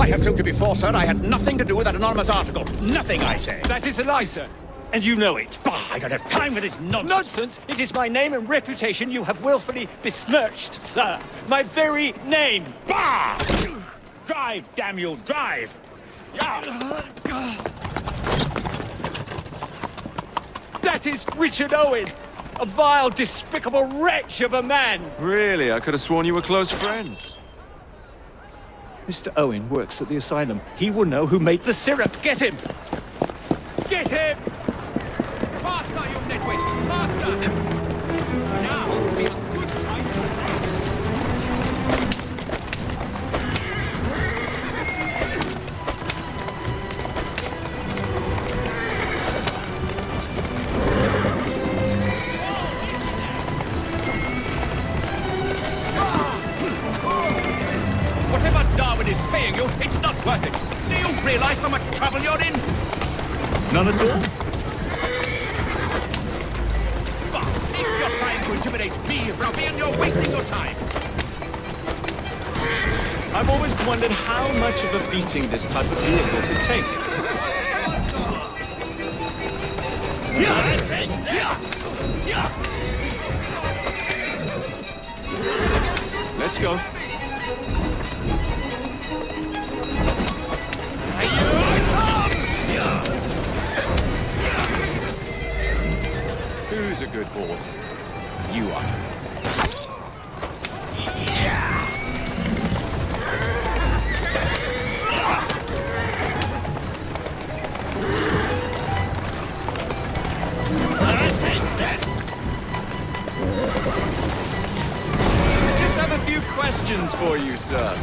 I have told you before, sir, I had nothing to do with that anonymous article. Nothing, I say. That is a lie, sir. And you know it. Bah, I don't have time for this nonsense. Nonsense! It is my name and reputation you have willfully besmirched, sir. My very name. Bah! Drive, damn you, drive! Yeah! That is Richard Owen, a vile, despicable wretch of a man. Really? I could have sworn you were close friends. Mr. Owen works at the asylum. He will know who made the syrup. Get him! Get him! Faster, you nitwit! Faster! Now would be a good time to run. Whatever Darwin is paying you, it's not worth it. Do you realize how much trouble you're in? None at all? If you're trying to intimidate me, Robbie, you're wasting your time. I've always wondered how much of a beating this type of vehicle could take. Let's go. Who's a good horse? You are. I just have a few questions for you, sir.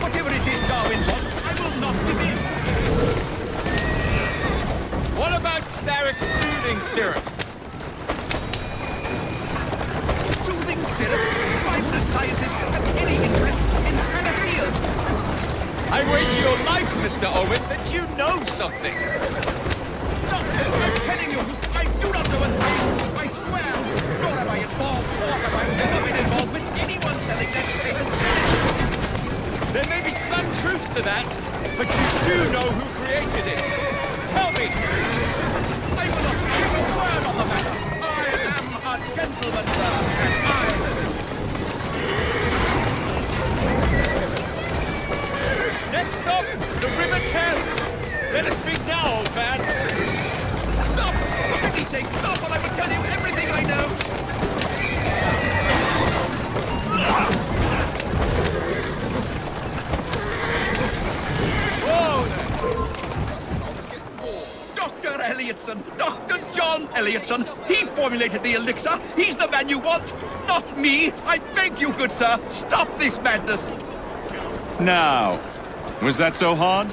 Whatever it is Darwin wants, I will not give in. What about Starrick's soothing syrup? Soothing syrup? Private scientists have any interest in panaceas. I wager your life, Mr. Owen, that you know something. Stop! I'm telling you, I do not know a thing. I swear. Nor have I involved, nor have I ever been involved with anyone selling that thing. There may be some truth to that, but you do know who created it. Tell me! I will not say a word on the matter. I am a gentleman, sir, and Next stop, the River Thames. Better speak now, old man. Stop! For pity's sake, stop, or I will tell you everything I know. Dr. Elliotson, Dr. John Elliotson, he formulated the elixir. He's the man you want, not me. I beg you, good sir, stop this madness. Now, was that so hard?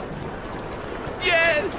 Yes!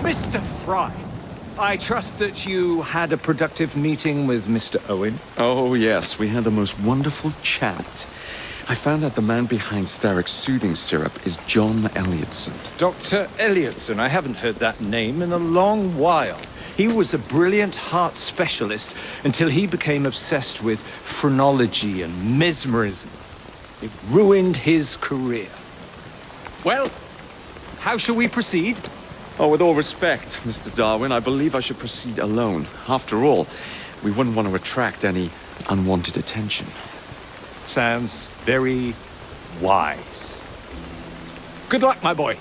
Mr. Frye, I trust that you had a productive meeting with Mr. Owen. Oh, yes. We had the most wonderful chat. I found out the man behind Starrick's soothing syrup is John Elliotson. Dr. Elliotson, I haven't heard that name in a long while. He was a brilliant heart specialist until he became obsessed with phrenology and mesmerism. It ruined his career. Well, how shall we proceed? Oh, with all respect, Mr. Darwin, I believe I should proceed alone. After all, we wouldn't want to attract any unwanted attention. Sounds very wise. Good luck, my boy.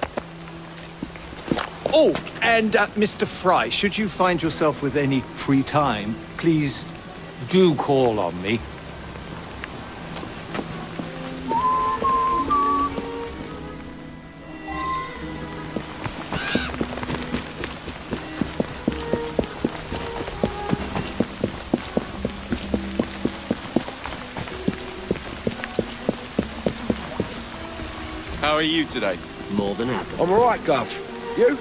Oh, and Mr. Frye, should you find yourself with any free time, please do call on me. How are you today? More than happy. I'm all right, Gov. You?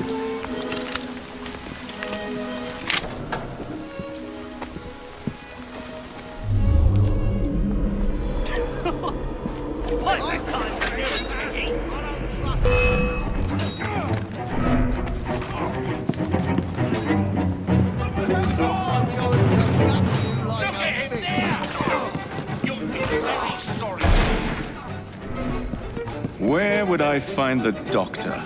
Where would I find the doctor?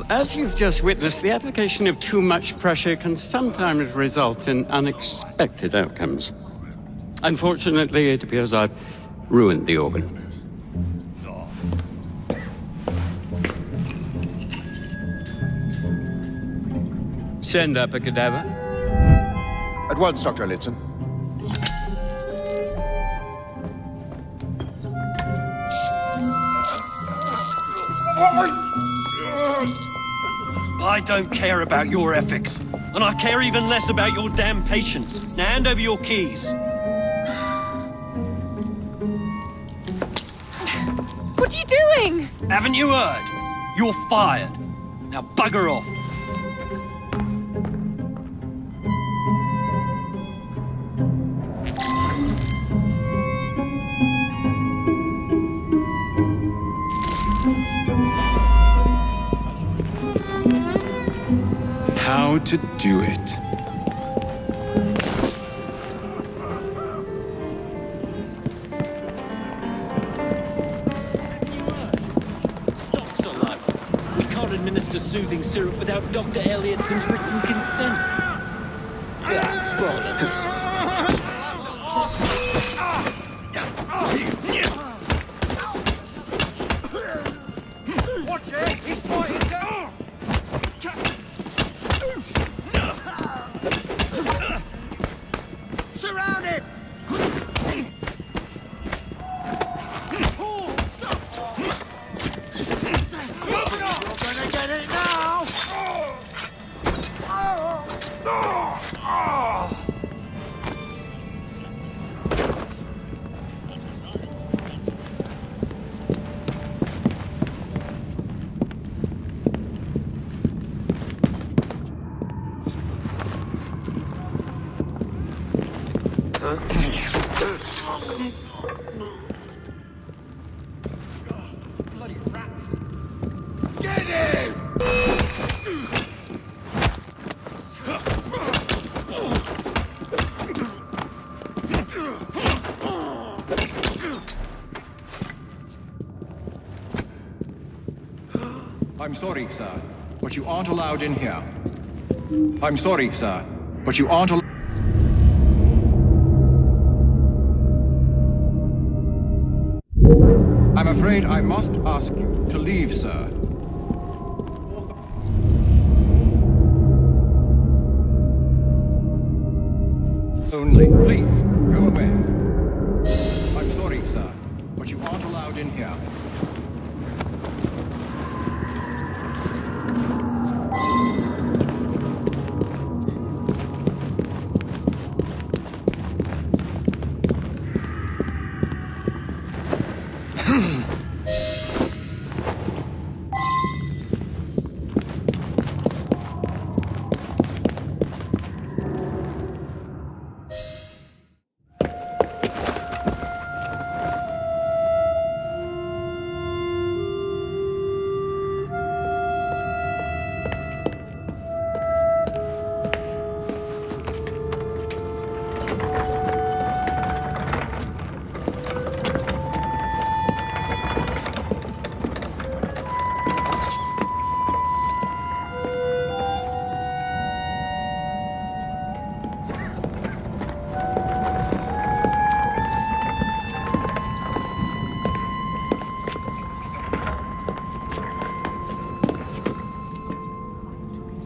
As you've just witnessed, the application of too much pressure can sometimes result in unexpected outcomes. Unfortunately, it appears I've ruined the organ. Send up a cadaver. At once, Dr. Elliotson. I don't care about your ethics, and I care even less about your damn patience. Now hand over your keys. What are you doing? Haven't you heard? You're fired. Now bugger off. How to do it. Stop, Solo. We can't administer soothing syrup without Dr. Elliotson's written consent. Bollocks. Watch it! He's fighting down! Surround him! You're gonna get it now! Bloody rats! Get him! I'm sorry, sir, but you aren't allowed in here. I'm sorry, sir, but you aren't allowed. I'm afraid I must ask you to leave, sir. Only, please, go away. I'm sorry, sir, but you aren't allowed in here.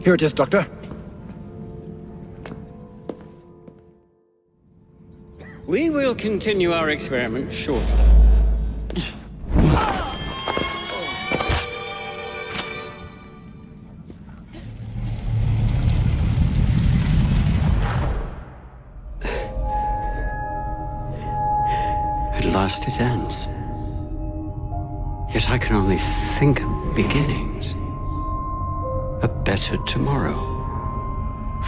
Here it is, Doctor. We will continue our experiment shortly. At last it ends. Yet I can only think of beginnings. A better tomorrow.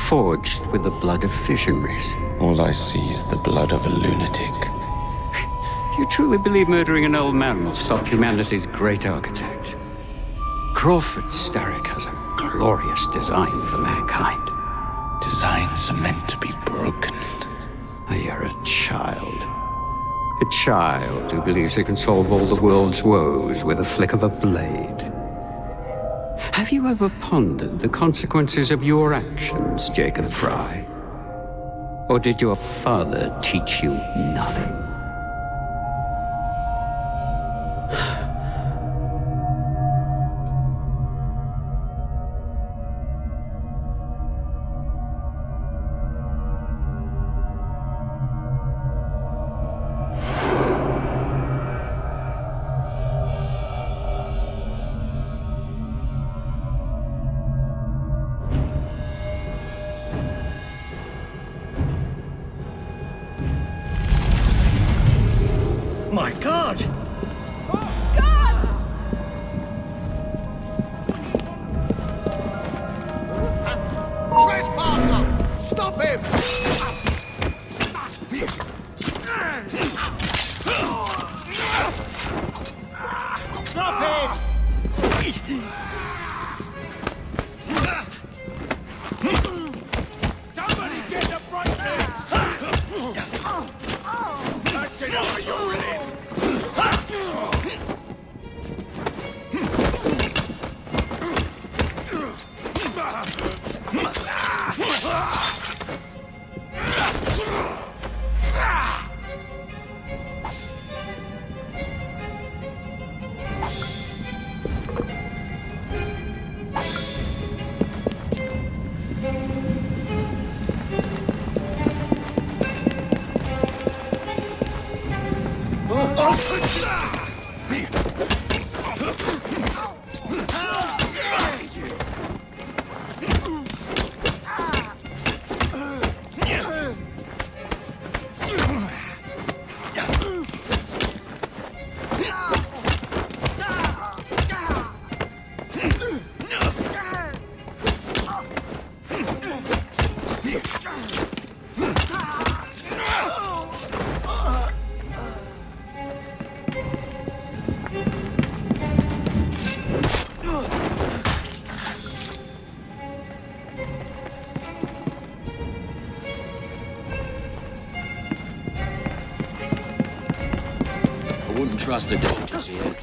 Forged with the blood of visionaries. All I see is the blood of a lunatic. Do you truly believe murdering an old man will stop humanity's great architect? Crawford Starrick has a glorious design for mankind. Designs are meant to be broken. You're a child. A child who believes he can solve all the world's woes with a flick of a blade. Have you ever pondered the consequences of your actions, Jacob Frye? Or did your father teach you nothing? My God! Trespasser! Stop him! Stop him! Somebody get the bracelets! That's enough of your religion! I wouldn't trust the doctors here.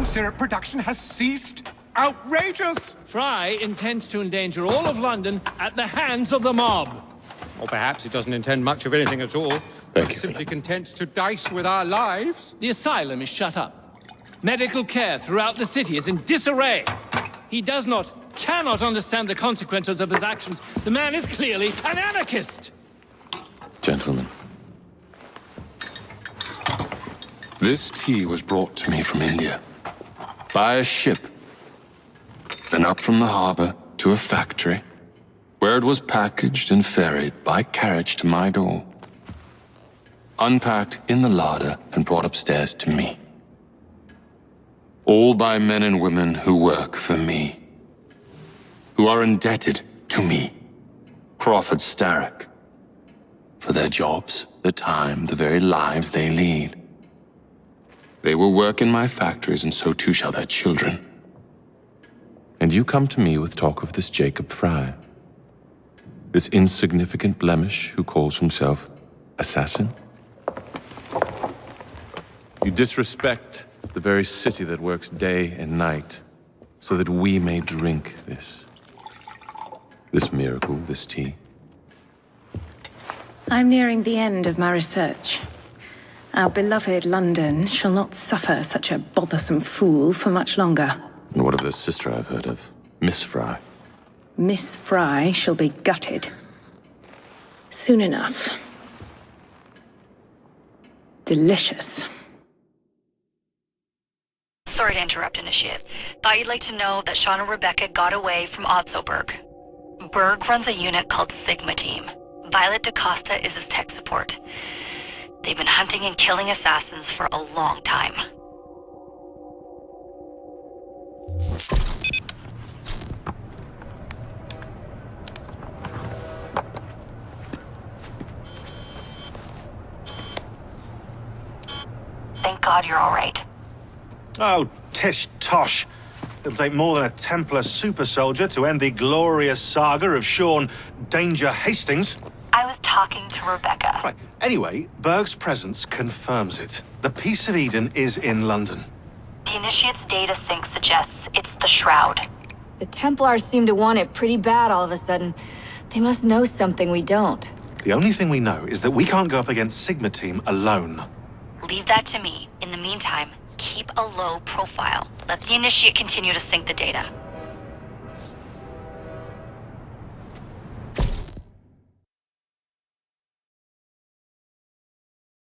Syrup production has ceased? Outrageous! Frye intends to endanger all of London at the hands of the mob. Or perhaps he doesn't intend much of anything at all. Thank you, Simply content to dice with our lives. The asylum is shut up. Medical care throughout the city is in disarray. He cannot understand the consequences of his actions. The man is clearly an anarchist! Gentlemen, this tea was brought to me from India. By a ship, then up from the harbor to a factory, where it was packaged and ferried by carriage to my door, unpacked in the larder and brought upstairs to me. All by men and women who work for me, who are indebted to me. Crawford Starrick. For their jobs, the time, the very lives they lead. They will work in my factories, and so too shall their children. And you come to me with talk of this Jacob Frye. This insignificant blemish who calls himself Assassin? You disrespect the very city that works day and night so that we may drink this miracle, this tea. I'm nearing the end of my research. Our beloved London shall not suffer such a bothersome fool for much longer. And what of the sister I've heard of, Miss Frye? Miss Frye shall be gutted. Soon enough. Delicious. Sorry to interrupt, Initiate. Thought you'd like to know that Sean and Rebecca got away from Otzoberg. Berg runs a unit called Sigma Team. Violet DaCosta is his tech support. They've been hunting and killing assassins for a long time. Thank God you're all right. Oh, tish tosh. It'll take more than a Templar super soldier to end the glorious saga of Sean Danger Hastings. I was talking to Rebecca. Right. Anyway, Berg's presence confirms it. The Peace of Eden is in London. The Initiate's data sync suggests it's the Shroud. The Templars seem to want it pretty bad all of a sudden. They must know something we don't. The only thing we know is that we can't go up against Sigma Team alone. Leave that to me. In the meantime, keep a low profile. Let the Initiate continue to sync the data.